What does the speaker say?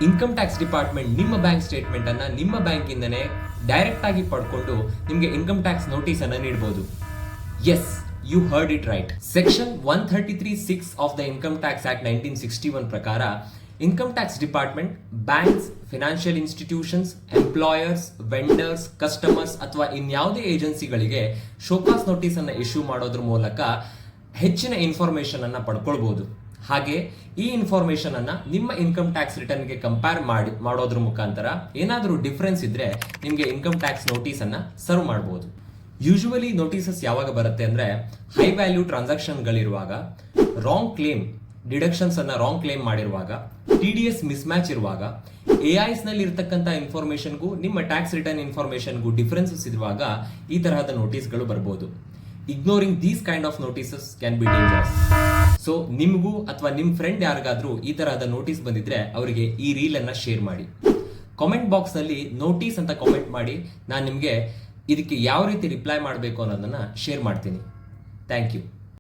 Income tax department ನಿಮ್ಮ bank statement ಅನ್ನ ನಿಮ್ಮ ಬ್ಯಾಂಕಿಂದನೇ ಡೈರೆಕ್ಟ್ ಆಗಿ ಪಡ್ಕೊಂಡು ನಿಮಗೆ ಇನ್ಕಮ್ ಟ್ಯಾಕ್ಸ್ ನೋಟಿಸ್ ಅನ್ನ ನೀಡಬಹುದು. Yes, you heard it right. Section 133(6) of the income tax act 1961 ಪ್ರಕಾರ income tax department banks, financial institutions, employers, vendors, customers ಅಥವಾ ಇನ್ಯಾವುದೇ ಏಜೆನ್ಸಿಗಳಿಗೆ ಶೋಕಾಸ್ ನೋಟಿಸ್ ಅನ್ನ ಇಶ್ಯೂ ಮಾಡೋದ್ರ ಮೂಲಕ ಹೆಚ್ಚಿನ ಇನ್ಫಾರ್ಮೇಶನ್ ಅನ್ನ ಪಡ್ಕೊಳ್ಬಹುದು. ಹಾಗೆ ಈ ಇನ್ಫಾರ್ಮೇಶನ್ ಅನ್ನ ನಿಮ್ಮ ಇನ್ಕಮ್ ಟ್ಯಾಕ್ಸ್ ರಿಟರ್ನ್ಗೆ ಕಂಪೇರ್ ಮಾಡೋದ್ರ ಮುಖಾಂತರ ಏನಾದರೂ ಡಿಫರೆನ್ಸ್ ಇದ್ರೆ ನಿಮಗೆ ಇನ್ಕಮ್ ಟ್ಯಾಕ್ಸ್ ನೋಟಿಸ್ ಅನ್ನ ಸರ್ವ್ ಮಾಡಬಹುದು. ಯೂಶುವಲಿ ನೋಟಿಸಸ್ ಯಾವಾಗ ಬರುತ್ತೆ ಅಂದ್ರೆ ಹೈ ವ್ಯಾಲ್ಯೂ ಟ್ರಾನ್ಸಾಕ್ಷನ್ಗಳಿರುವಾಗ, ರಾಂಗ್ ಕ್ಲೇಮ್ ಡಿಡಕ್ಷನ್ಸ್ ಅನ್ನ ರಾಂಗ್ ಕ್ಲೇಮ್ ಮಾಡಿರುವಾಗ, TDS ಮಿಸ್ ಮ್ಯಾಚ್ ಇರುವಾಗ, AIs ನಲ್ಲಿ ಇರತಕ್ಕಂತ ಇನ್ಫಾರ್ಮೇಶನ್ಗೂ ನಿಮ್ಮ ಟ್ಯಾಕ್ಸ್ ರಿಟರ್ನ್ ಇನ್ಫಾರ್ಮೇಶನ್ಗೂ ಡಿಫರೆನ್ಸಸ್ ಇರುವಾಗ ಈ ತರಹದ ನೋಟಿಸ್ಗಳು ಬರಬಹುದು. Ignoring these kind of notices can be dangerous. So ನಿಮಗೂ ಅಥವಾ ನಿಮ್ಮ ಫ್ರೆಂಡ್ ಯಾರಿಗಾದ್ರೂ ಈ ತರಹದ ನೋಟಿಸ್ ಬಂದಿದ್ರೆ ಅವರಿಗೆ ಈ ರೀಲ್ ಅನ್ನ ಶೇರ್ ಮಾಡಿ. ಕಾಮೆಂಟ್ ಬಾಕ್ಸ್ ನಲ್ಲಿ ನೋಟಿಸ್ ಅಂತ ಕಾಮೆಂಟ್ ಮಾಡಿ, ನಾನು ನಿಮಗೆ ಇದಕ್ಕೆ ಯಾವ ರೀತಿ ರಿಪ್ಲೈ ಮಾಡಬೇಕು ಅನ್ನೋದನ್ನ ಶೇರ್ ಮಾಡ್ತೀನಿ. Thank you.